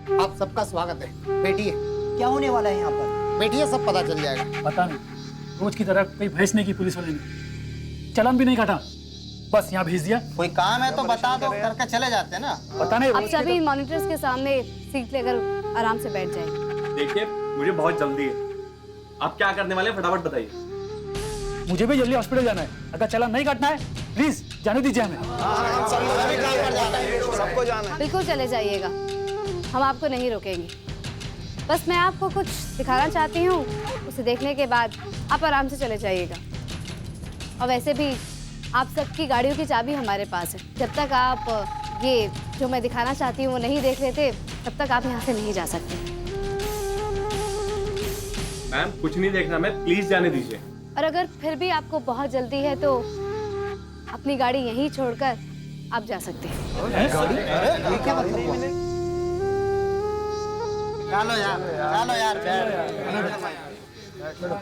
आप सबका स्वागत है। बैठिए। क्या होने वाला है यहाँ पर? बैठिए, सब पता चल जाएगा। पता नहीं, रोज की तरह कोई भैंस नहीं की पुलिस वाले ने, चालान भी नहीं काटा, बस यहाँ भेज दिया। कोई काम है तो बता दो, करके चले जाते हैं ना। पता नहीं आप रोज की सभी मॉनिटर्स के सामने सीट लेकर आराम से बैठ जाइए। देखिए, मुझे बहुत जल्दी है। आप क्या करने वाले हैं फटाफट बताइए। तरह मुझे भी जल्दी हॉस्पिटल जाना है। अगर चालान नहीं काटना है प्लीज जाने दीजिए हमें। सबको जाना है। बिल्कुल चले जाइएगा, हम आपको नहीं रोकेंगे। बस मैं आपको कुछ दिखाना चाहती हूँ, उसे देखने के बाद आप आराम से चले जाइएगा। और वैसे भी आप सबकी गाड़ियों की चाबी हमारे पास है। जब तक आप ये जो मैं दिखाना चाहती हूँ वो नहीं देख लेते, तब तक आप यहाँ से नहीं जा सकते। मैम कुछ नहीं देखना, मैं प्लीज जाने दीजिए। और अगर फिर भी आपको बहुत जल्दी है तो अपनी गाड़ी यहीं छोड़कर आप जा सकते हैं। चलो यार, चलो यार।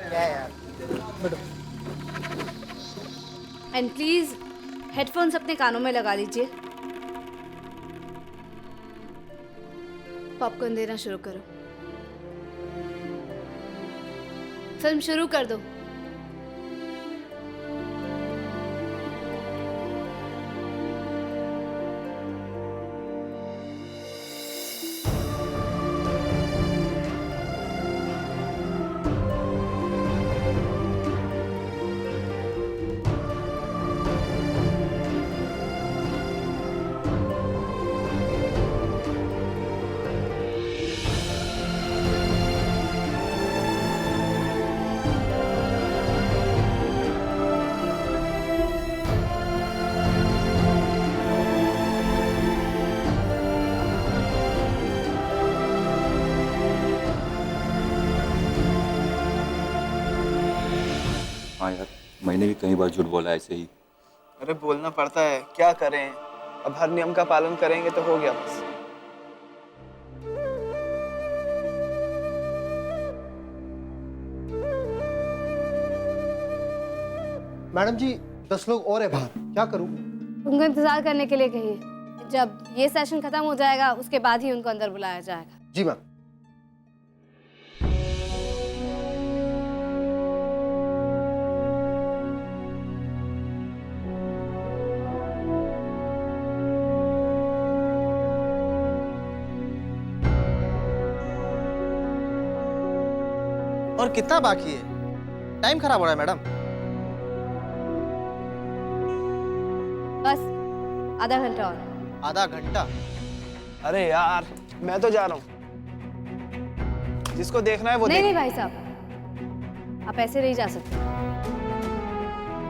क्या यार? एंड प्लीज हेडफोन्स अपने कानों में लगा लीजिए। पॉपकॉर्न देना शुरू करो। फिल्म शुरू कर दो। हाँ यार, मैंने भी कई बार झूठ बोला ऐसे ही। अरे बोलना पड़ता है, क्या करें। अब हर नियम का पालन करेंगे तो हो गया बस। मैडम जी 10 लोग और है बाहर, क्या करूं? उनको इंतजार करने के लिए कहिए। जब ये सेशन खत्म हो जाएगा उसके बाद ही उनको अंदर बुलाया जाएगा। जी मैम। और कितना बाकी है? टाइम खराब हो रहा है मैडम। बस आधा घंटा और। आधा घंटा? अरे यार, मैं तो जा रहा हूँ। जिसको देखना है वो नहीं देख। नहीं भाई साहब, आप ऐसे नहीं जा सकते।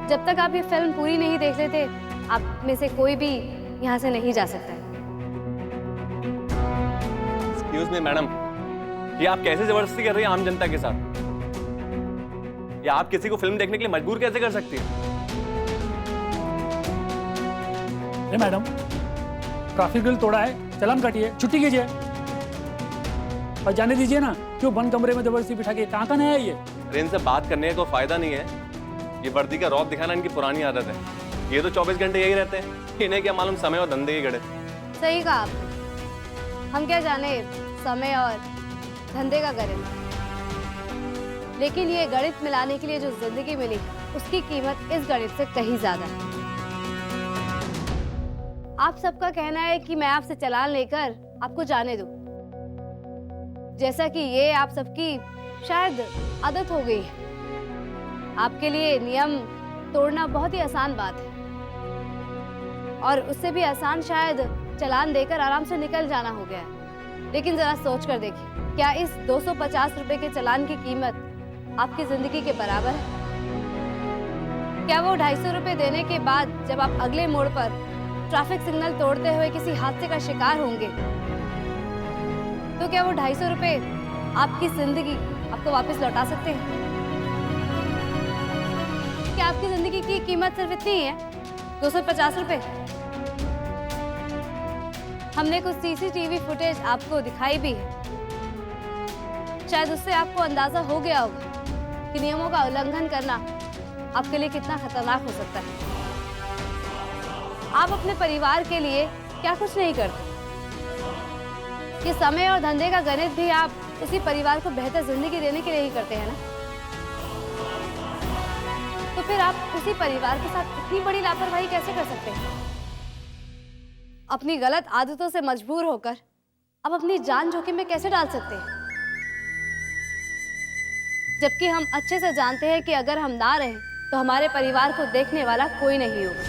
जब तक आप ये फिल्म पूरी नहीं देख लेते, आप में से कोई भी यहाँ से नहीं जा सकता। एक्सक्यूज मी मैडम, ये आप कैसे जबरदस्ती कर रही हैं आम जनता के साथ? या आप किसी को फिल्म देखने के लिए मजबूर कैसे कर सकती हैं? अरे मैडम, ट्रैफिक रूल तोड़ा है, चालान काटिए, छुट्टी कीजिए और जाने दीजिए ना। क्यों बंद कमरे में जबरदस्ती बिठा के? कहाँ है ये? अरे इनसे बात करने का कोई फायदा नहीं है। ये वर्दी का रौब दिखाना इनकी पुरानी आदत है। ये तो 24 घंटे यही रहते हैं। इन्हें क्या मालूम समय और धंधे के गड़े। सही कहा आपने। हम क्या जाने समय और धंधे का गणित, लेकिन ये गणित मिलाने के लिए जो जिंदगी मिली, उसकी कीमत इस गणित से कहीं ज्यादा है। आप सबका कहना है कि मैं आपसे चालान लेकर आपको जाने दूं, जैसा कि ये आप सबकी शायद आदत हो गई है। आपके लिए नियम तोड़ना बहुत ही आसान बात है, और उससे भी आसान शायद चालान देकर आराम से निकल जाना हो गया है। लेकिन जरा सोच कर देखिए, क्या इस 250 रुपए के चालान की कीमत आपकी जिंदगी के बराबर है? क्या वो 250 रुपए देने के बाद जब आप अगले मोड़ पर ट्रैफिक सिग्नल तोड़ते हुए किसी हादसे का शिकार होंगे, तो क्या वो 250 रुपए आपकी जिंदगी आपको वापस लौटा सकते हैं? क्या आपकी जिंदगी की कीमत सिर्फ इतनी ही है, 250 रुपए? हमने कुछ सीसीटीवी फुटेज आपको दिखाई भी है। शायद उससे आपको अंदाजा हो गया होगा कि नियमों का उल्लंघन करना आपके लिए कितना खतरनाक हो सकता है। आप अपने परिवार के लिए क्या कुछ नहीं करते, ये समय और धंधे का गणित भी आप उसी परिवार को बेहतर जिंदगी देने के लिए ही करते हैं ना? तो फिर आप उसी परिवार के साथ इतनी बड़ी लापरवाही कैसे कर सकते हैं? अपनी गलत आदतों से मजबूर होकर आप अपनी जान जोखिम में कैसे डाल सकते हैं? जबकि हम अच्छे से जानते हैं कि अगर हम ना रहें तो हमारे परिवार को देखने वाला कोई नहीं होगा।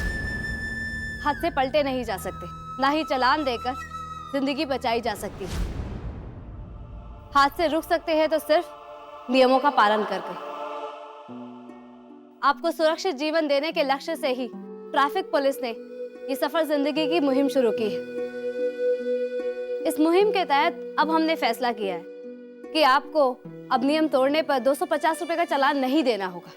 हाथ से पलटे नहीं जा सकते, ना ही चालान देकर जिंदगी बचाई जा सकती है। हाथ से रुक सकते हैं तो सिर्फ नियमों का पालन करके। आपको सुरक्षित जीवन देने के लक्ष्य से ही ट्रैफिक पुलिस ने ये सफर जिंदगी की मुहिम शुरू की है। इस मुहिम के तहत अब हमने फैसला किया है कि आपको अब नियम तोड़ने पर 250 रुपए का चालान नहीं देना होगा,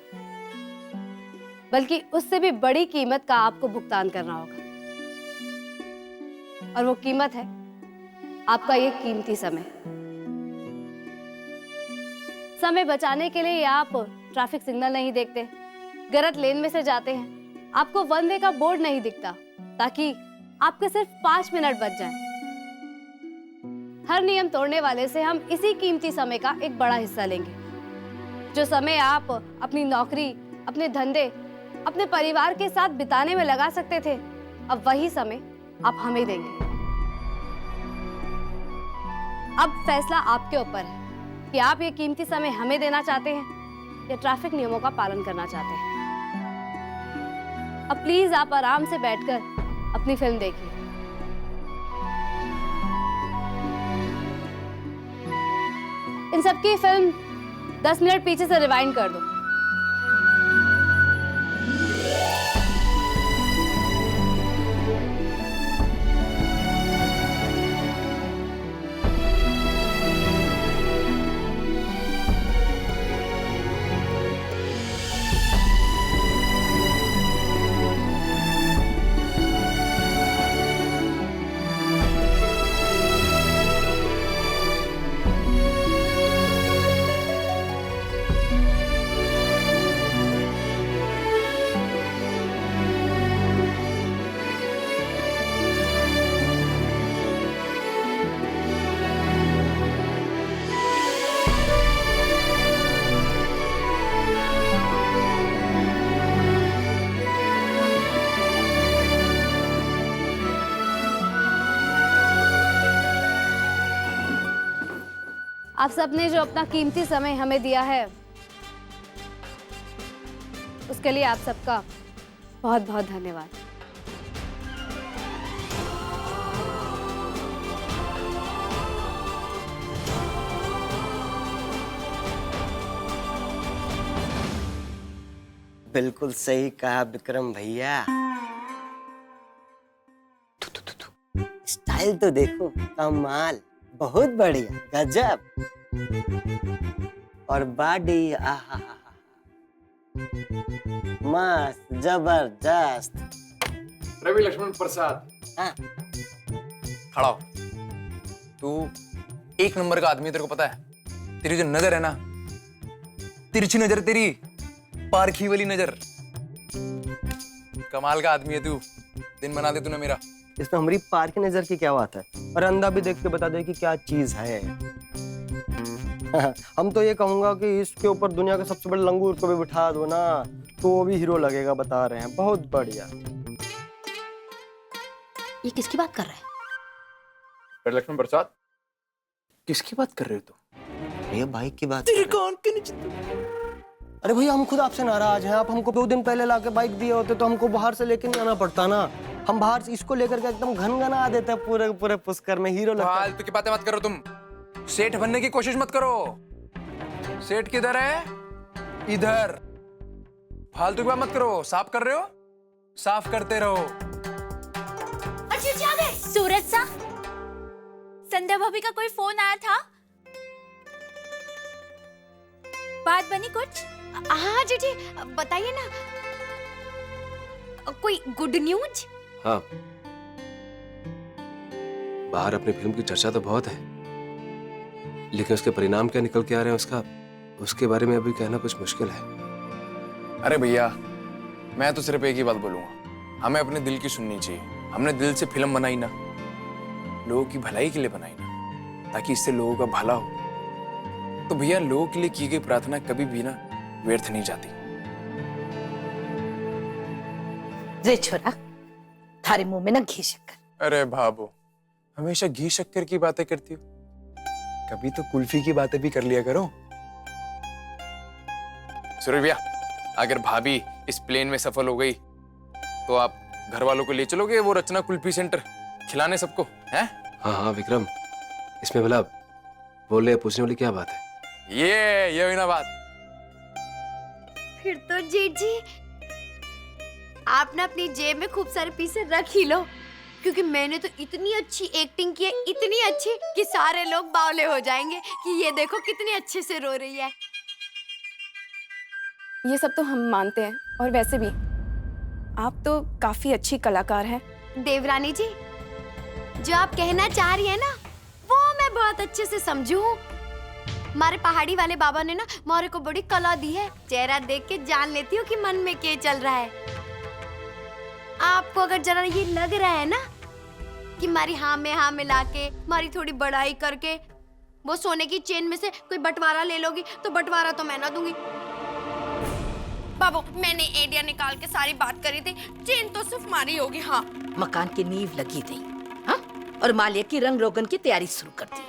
बल्कि उससे भी बड़ी कीमत का आपको भुगतान करना होगा। और वो कीमत है आपका ये कीमती समय। समय बचाने के लिए आप ट्रैफिक सिग्नल नहीं देखते, गलत लेन में से जाते हैं, आपको वन वे का बोर्ड नहीं दिखता ताकि आपके सिर्फ 5 मिनट बच जाएं। हर नियम तोड़ने वाले से हम इसी कीमती समय का एक बड़ा हिस्सा लेंगे। जो समय आप अपनी नौकरी, अपने धंधे, अपने परिवार के साथ बिताने में लगा सकते थे, अब वही समय आप हमें देंगे। अब फैसला आपके ऊपर है कि आप ये कीमती समय हमें देना चाहते हैं या ट्रैफिक नियमों का पालन करना चाहते हैं। अब प्लीज आप आराम से बैठकर अपनी फिल्म देखिए। इन सबकी फिल्म 10 मिनट पीछे से रिवाइंड कर दो। आप सबने जो अपना कीमती समय हमें दिया है, उसके लिए आप सबका बहुत बहुत धन्यवाद। बिल्कुल सही कहा विक्रम भैया। स्टाइल तो देखो, कमाल, बहुत बढ़िया, गजब। और बॉडी, आहा, मस्त, जबरदस्त। रवि लक्ष्मण प्रसाद, हाँ। खड़ा हो। तू एक नंबर का आदमी है, तेरे को पता है? तेरी जो नजर है ना, तिरछी नजर, तेरी पारखी वाली नजर, कमाल का आदमी है तू। दिन बना दे तूने मेरा। इसमें हमारी पार की नजर की क्या बात है? और अंधा भी देख के बता दे कि क्या चीज है। हम तो ये कहूंगा कि इसके ऊपर दुनिया के सबसे बड़े लंगूर को भी बिठा दो ना, तो वो भी हीरो लगेगा। बता रहे हैं, बहुत बढ़िया। ये किसकी बात कर रहा है? लक्ष्मण प्रसाद, किसकी बात कर रहे हो तुम? ये बाइक की बात। अरे भैया, हम खुद आपसे नाराज हैं। आप हमको 2 दिन पहले लाके बाइक दिए होते तो हमको बाहर से लेके नहीं आना पड़ता ना। हम बाहर से इसको लेकर के एकदम घनघना देते हैं, पूरे पूरे पुष्कर में हीरो लगता है। फालतू की बातें मत करो तुम। सेठ बनने की कोशिश मत करो। सेठ किधर है? इधर। फालतू की बात मत करो। साफ कर रहे हो, साफ करते रहो। अच्छा, सूरज सा, संध्या भाभी का कोई फोन आया था? बात बनी कुछ? हाँ जी, बताइए ना, कोई गुड न्यूज? हाँ, बाहर अपनी फिल्म की चर्चा तो बहुत है, लेकिन उसके परिणाम क्या निकल के आ रहे हैं उसके बारे में अभी कहना कुछ मुश्किल है। अरे भैया, मैं तो सिर्फ एक ही बात बोलूंगा, हमें अपने दिल की सुननी चाहिए। हमने दिल से फिल्म बनाई ना, लोगों की भलाई के लिए बनाई ना, ताकि इससे लोगों का भला हो। तो भैया लोगों के लिए की गई प्रार्थना कभी भी ना व्यर्थ नहीं जाती। रे छोरा, थारे मुंह में ना घी शक्कर। अरे भाभो, हमेशा घी शक्कर की बातें करती हो, कभी तो कुल्फी की बातें भी कर लिया करो। सूरज भैया, अगर भाभी इस प्लेन में सफल हो गई तो आप घर वालों को ले चलोगे वो रचना कुल्फी सेंटर खिलाने सबको, हैं? हाँ हाँ विक्रम, इसमें भला बोलने या पूछने वाली क्या बात है? ये हुई ना बात। फिर तो जेठ जी आप ना अपनी जेब में खूब सारे पैसे रख ही लो, क्योंकि मैंने तो इतनी अच्छी एक्टिंग की है, इतनी अच्छी कि सारे लोग बावले हो जाएंगे कि ये देखो कितने अच्छे से रो रही है। ये सब तो हम मानते हैं, और वैसे भी आप तो काफी अच्छी कलाकार हैं। देवरानी जी, जो आप कहना चाह रही है ना वो मैं बहुत अच्छे से समझू हूँ। हमारे पहाड़ी वाले बाबा ने ना मोरे को बड़ी कला दी है, चेहरा देख के जान लेती हूँ कि मन में क्या चल रहा है। आपको अगर जरा ये लग रहा है ना कि हमारी हाँ में हाँ मिला के, हमारी थोड़ी बड़ाई करके वो सोने की चेन में से कोई बंटवारा ले लोगी, तो बंटवारा तो मैं ना दूंगी। बाबू, मैंने आइडिया निकाल के सारी बात करी थी, चेन तो सिर्फ हमारी होगी। हाँ, मकान की नींव लगी थी, हाँ, और मालिया की रंग रोगन की तैयारी शुरू कर दी।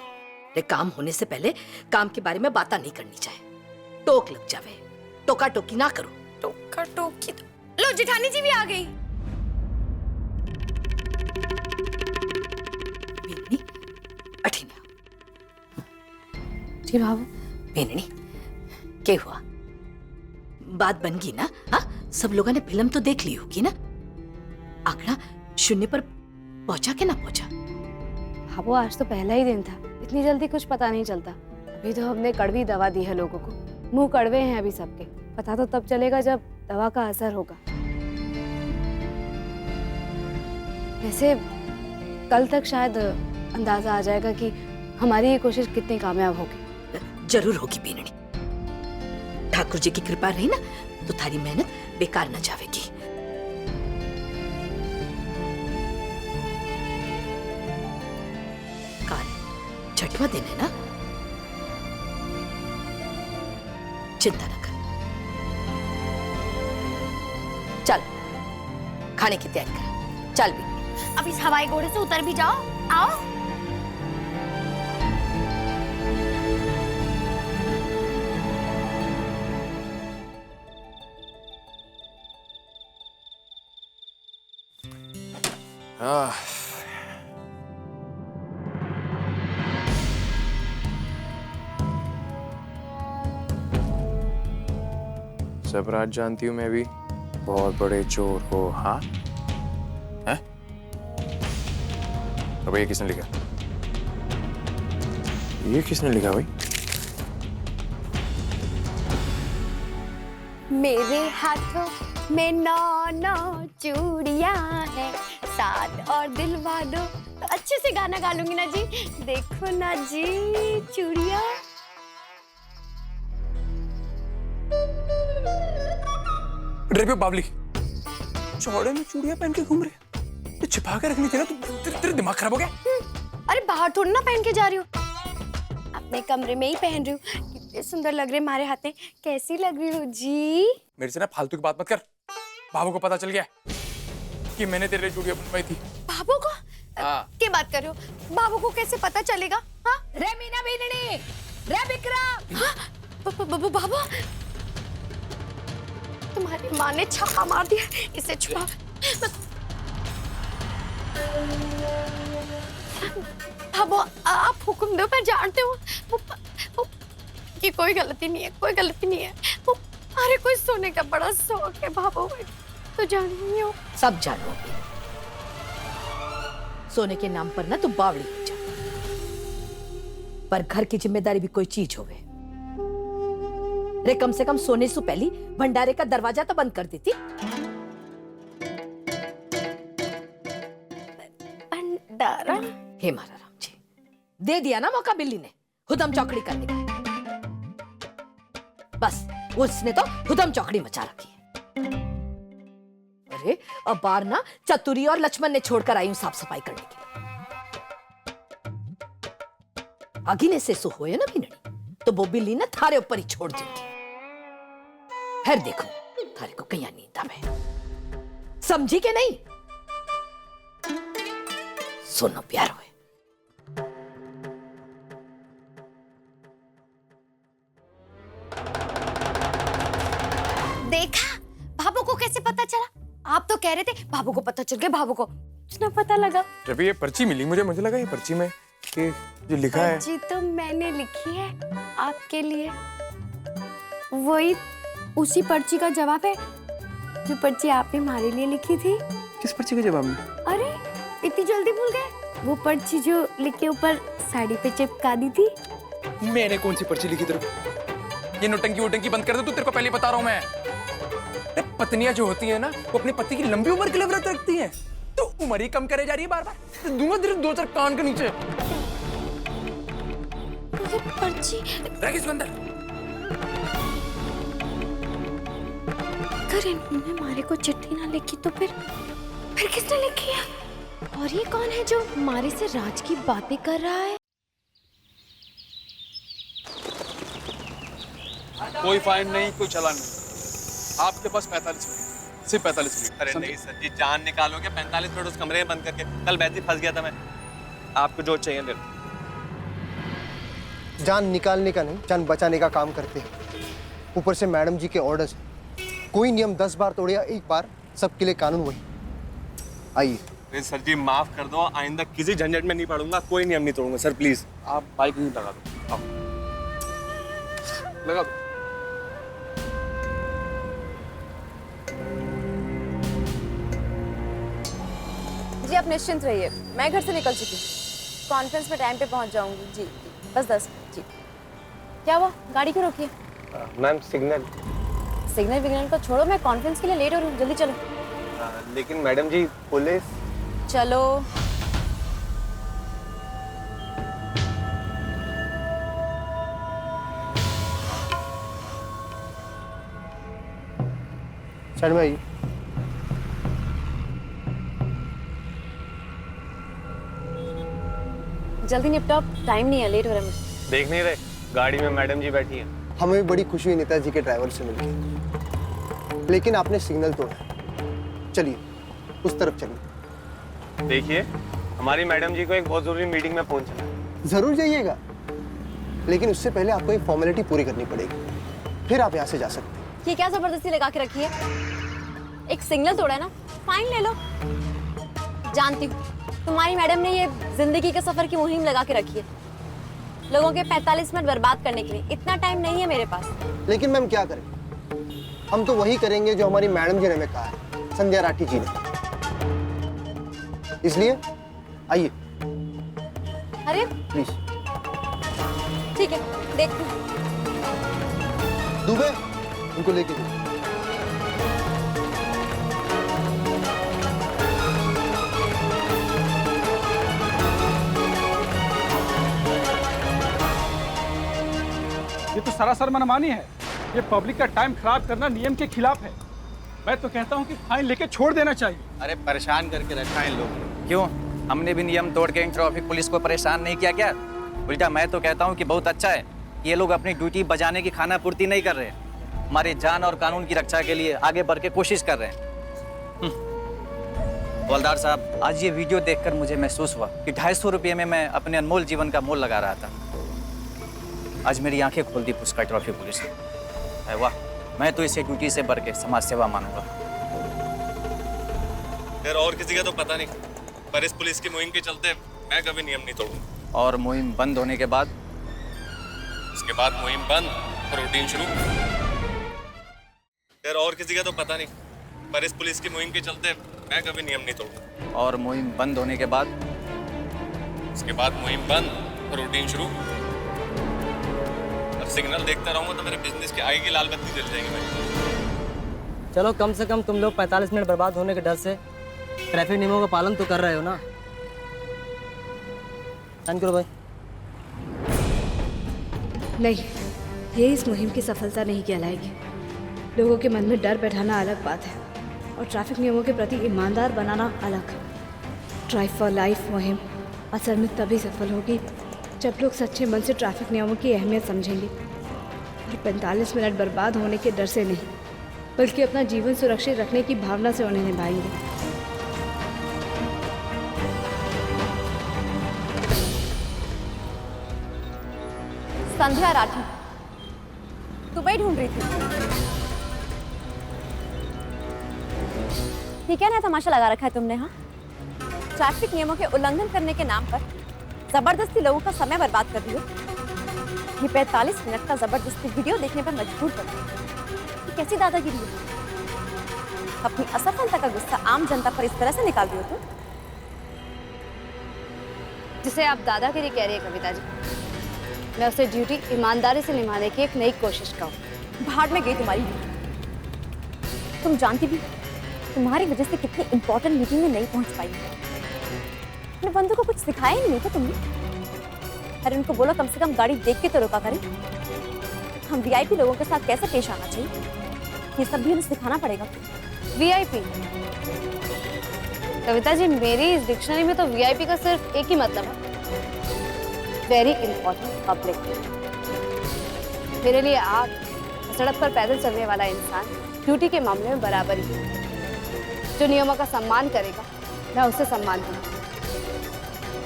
रे काम होने से पहले काम के बारे में बात नहीं करनी चाहिए। टोक लग जावे, टोका टोकी ना करो। टोका टोकी तो... लो जेठानी जी भी आ गई। जी बाबू। बेननी, क्या हुआ? बात बन गई ना? हाँ, सब लोगों ने फिल्म तो देख ली होगी ना? आंकड़ा 0 पर पहुंचा के ना पहुंचा? बाबू, आज तो पहला ही दिन था, इतनी जल्दी कुछ पता नहीं चलता। अभी तो हमने कड़वी दवा दी है लोगों को, मुंह कड़वे हैं अभी सबके। पता तो तब चलेगा जब दवा का असर होगा। वैसे कल तक शायद अंदाजा आ जाएगा कि हमारी ये कोशिश कितनी कामयाब होगी। जरूर होगी बेननी। ठाकुर जी की कृपा रही ना तो थारी मेहनत बेकार न जाएगी। काल छठवा दिन है ना? चिंता न कर, चल खाने की तैयारी कर। चल भी अब इस हवाई घोड़े से उतर भी जाओ। आओ। सब रात जानती हूँ मैं भी बहुत बड़े चोर हो। हाँ हैं? अब ये किसने लिखा? ये किसने लिखा भाई? मेरे हाथों में 9 चूड़ियां हैं, साथ और दिलवा दो। तो अच्छे से गाना गा लूंगी ना जी। देखो ना जी चूड़ियां। ड्रेपियो बावली, चौड़े में चूड़ियां पहन के घूम रहे, तो छिपा के रखनी थी ना। तेरे दिमाग खराब हो गया? अरे बाहर थोड़ी ना पहन के जा रही हूँ, अपने कमरे में ही पहन रही हूँ। कितने सुंदर लग रहे हमारे हाथ में। कैसी लग रही हूँ जी? मेरे से ना फालतू की बात मत कर। बाबू को पता चल गया कि मैंने तेरे लिए चूड़ियां बनवाई थी। बाबू को? क्या बात कर रहे हो? बाबू को कैसे पता चलेगा? हाँ? रे मीना बेननी, रे विक्रम। बाबू, तुम्हारी माँ ने छापा मार दिया, इसे छुपा। बाबू, आप हुक्म दो, मैं जानती हूँ कि कोई गलती नहीं है, कोई गलती नहीं है। अरे कोई सोने का बड़ा शौक है बाबू, तो जानिए हो। सब जानोगे। सोने के नाम पर ना तो बावड़ी हो जा, पर घर की जिम्मेदारी भी कोई चीज होवे रे। कम से कम सोने से पहले भंडारे का दरवाजा तो बंद कर देती। भंडारा? हे मारा राम जी, दे दिया ना मौका बिल्ली ने हुदम चौकड़ी करने का। बस उसने तो हुदम चौकड़ी मचा रखी है। अरे अब बार ना चतुरी और लक्ष्मण ने छोड़कर आई हूं साफ सफाई करने के लिए। आगिने से सो होए ना बिनड़ी तो वो बिल्ली ना थारे ऊपर ही छोड़ दूंगी। फिर देखो थारे को कहीं नींद आवे। समझी के नहीं? सुनो प्यार हुए। देखा बाबू को कैसे पता चला? आप तो कह रहे थे बाबू को पता चल गया, बाबू को कुछ ना पता लगा। जब ये पर्ची मिली मुझे लगा ये पर्ची में कि जो लिखा है। पर्ची तो मैंने लिखी है आपके लिए। वही उसी पर्ची का जवाब है जो पर्ची आपने हमारे लिए लिखी थी। किस पर्ची का जवाब में? अरे इतनी जल्दी भूल गए? वो पर्ची जो लिख के ऊपर साड़ी पे चिपका दी थी। मैंने कौन सी पर्ची लिखी तेरे को? ये नोटंकी वोटंकी बंद कर दे तू, तेरे को पहले बता रहा हूं मैं। पत्नियां जो होती है ना वो अपने पति की लंबी उम्र के लिए व्रत रखती हैं। तो उम्र ही कम करे जा रही है बार बार। दूंगा तेरे 2-4 कान के नीचे। ये पर्ची रख इसको अंदर। अगर इन्होंने हमारे को चिट्ठी ना लिखी तो फिर किसने लिखी है? और ये कौन है जो हमारे से राज की बातें कर रहा है? कोई फाइन नहीं, कोई चालान नहीं। आपके पास 45 मिनट, सिर्फ 45 मिनट। अरे नहीं सर जी, जान निकालोगे 45 मिनट उस कमरे में बंद करके? कल वैसे ही फंस गया था मैं। आपको जो चाहिए ले लो। जान निकालने का नहीं, जान बचाने का काम करते हैं। ऊपर से मैडम जी के ऑर्डर्स हैं। कोई नियम 10 बार तोड़े या एक बार, सबके लिए कानून वही। आइए। अरे सर जी माफ कर दो, आइंदा किसी झंझट में नहीं पड़ूंगा, कोई नियम नहीं तोड़ूंगा सर प्लीज। आप बाइक नहीं लगा दो, आओ लगा दो। जी आप निश्चिंत रहिए, मैं घर से निकल चुकी हूँ। कॉन्फ्रेंस में टाइम पे पहुँच जाऊंगी। जी जी बस 10 मिनट। जी क्या हुआ, गाड़ी क्यों रोकी है? मैम सिग्नल विग्नल को छोड़ो, मैं कॉन्फ्रेंस के लिए लेट हो रही हूँ, जल्दी चलो। लेकिन मैडम जी पुलिस। चलो। साइड में आइए। जल्दी निपटाओ, टाइम नहीं है, लेट हो रहा है मुझे। देख नहीं रहे गाड़ी में मैडम जी बैठी हैं। हमें भी बड़ी खुशी हुई नेताजी के ड्राइवर से मिलकर, लेकिन आपने सिग्नल तोड़ा। चलिए उस तरफ चलिए। देखिए हमारी मैडम जी को एक बहुत जरूरी मीटिंग में पहुंचना है। जरूर जाइएगा, लेकिन उससे पहले आपको एक फॉर्मेलिटी पूरी करनी पड़ेगी, फिर आप यहाँ से जा सकते हैं। ये क्या जबरदस्ती लगा के रखी है? एक सिग्नल तोड़ा है ना, फाइन ले लो। जानती हूँ तुम्हारी मैडम ने ये जिंदगी के सफर की मुहिम लगा के रखी है, लोगों के 45 मिनट बर्बाद करने के लिए। इतना टाइम नहीं है मेरे पास। लेकिन मैम क्या करें, हम तो वही करेंगे जो हमारी मैडम जी ने हमें कहा है, संध्या राठी जी ने। इसलिए आइए अरे प्लीज। ठीक है, देखते हैं। दुबे उनको लेके जाओ। ये तो सरासर मनमानी है। ये पब्लिक का टाइम खराब करना नियम के खिलाफ है। मैं तो कहता हूँ कि फाइन लेके छोड़ देना चाहिए। अरे परेशान करके रखा है लोग। क्यों, हमने भी नियम तोड़ के ट्रैफिक पुलिस को परेशान नहीं किया क्या? उल्टा मैं तो कहता हूँ कि बहुत अच्छा है कि ये लोग अपनी ड्यूटी बजाने की खाना पूर्ति नहीं कर रहे, हमारी जान और कानून की रक्षा के लिए आगे बढ़ के कोशिश कर रहे हैं। हवलदार साहब, आज ये वीडियो देखकर मुझे महसूस हुआ कि 250 रुपये में मैं अपने अनमोल जीवन का मोल लगा रहा था। आज मेरी आंखें खोल दी पुष्कर ट्रॉफी पुलिस ने। वाह, मैं तो इसे ड्यूटी से बढ़ के समाज सेवा मानूंगा। फिर और किसी का तो पता नहीं, पर इस पुलिस की मुहिम के चलते मैं कभी नियम नहीं तोड़ूंगा। और मुहिम बंद होने के बाद? उसके बाद मुहिम बंद, रूटीन शुरू। फिर और किसी का तो पता नहीं, पर इस पुलिस की मुहिम के चलते मैं कभी नियम नहीं तोड़ूंगा। और मुहिम बंद होने के बाद? उसके बाद मुहिम बंद, रूटीन शुरू। अब सिग्नल देखता रहूंगा तो मेरे बिजनेस की आगे की लाल बत्ती जल जाएगी भाई। चलो कम से कम तुम लोग 45 मिनट बर्बाद होने के डर से ट्रैफिक नियमों का पालन तो कर रहे हो ना? साइन करो भाई। नहीं, ये इस मुहिम की सफलता नहीं कहलाएगी। लोगों के मन में डर बैठाना अलग बात है और ट्रैफिक नियमों के प्रति ईमानदार बनाना अलग। ड्राइव फॉर लाइफ मुहिम असल में तभी सफल होगी जब लोग सच्चे मन से ट्रैफिक नियमों की अहमियत समझेंगे और 45 मिनट बर्बाद होने के डर से नहीं बल्कि अपना जीवन सुरक्षित रखने की भावना से उन्हें निभाएंगे। संध्या राठी, तू वही ढूंढ रही थी? ठीक है ना, तमाशा लगा रखा है तुमने। हाँ, ट्रैफिक नियमों के उल्लंघन करने के नाम पर जबरदस्ती लोगों का समय बर्बाद कर रही हो। ये 45 मिनट का जबरदस्ती वीडियो देखने पर मजबूर कर रही हो। ये कैसी दादागिरी है? अपनी असफलता का गुस्सा आम जनता पर इस तरह से निकाल दियो तुम? जिसे आप दादागिरी कह रही है कविता जी, मैं उसे ड्यूटी ईमानदारी से निभाने की एक नई कोशिश करूँ। भाड़ में गई तुम्हारी ड्यूटी। तुम जानती भी तुम्हारी वजह से कितनी इंपॉर्टेंट मीटिंग में नहीं पहुंच पाई। अपने बंधु को कुछ सिखाया ही नहीं था तुमने। अरे उनको बोलो कम से कम गाड़ी देख के तो रोका करें। हम वीआईपी लोगों के साथ कैसे पेश आना चाहिए, ये सब भी हमें सिखाना पड़ेगा। वीआईपी? कविता जी, मेरी इस डिक्शनरी में तो वीआईपी का सिर्फ एक ही मतलब है, वेरी इंपॉर्टेंट पब्लिक। मेरे लिए आप सड़क पर पैदल चलने वाला इंसान ड्यूटी के मामले में बराबर ही है। जो नियमों का सम्मान करेगा मैं उसे सम्मान दूंगा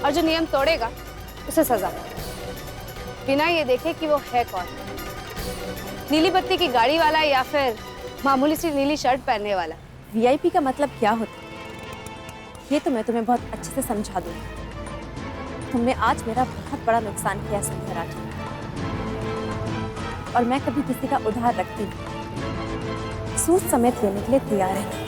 और जो नियम तोड़ेगा उसे सजा, बिना ये देखे कि वो है कौन, नीली बत्ती की गाड़ी वाला या फिर मामूली सी नीली शर्ट पहनने वाला। वीआईपी का मतलब क्या होता है ये तो मैं तुम्हें बहुत अच्छे से समझा दूंगी। तुमने आज मेरा बहुत बड़ा नुकसान किया संध्या राठी, और मैं कभी किसी का उधार रखती नहीं, सूद समेत लेने के लिए तैयार है।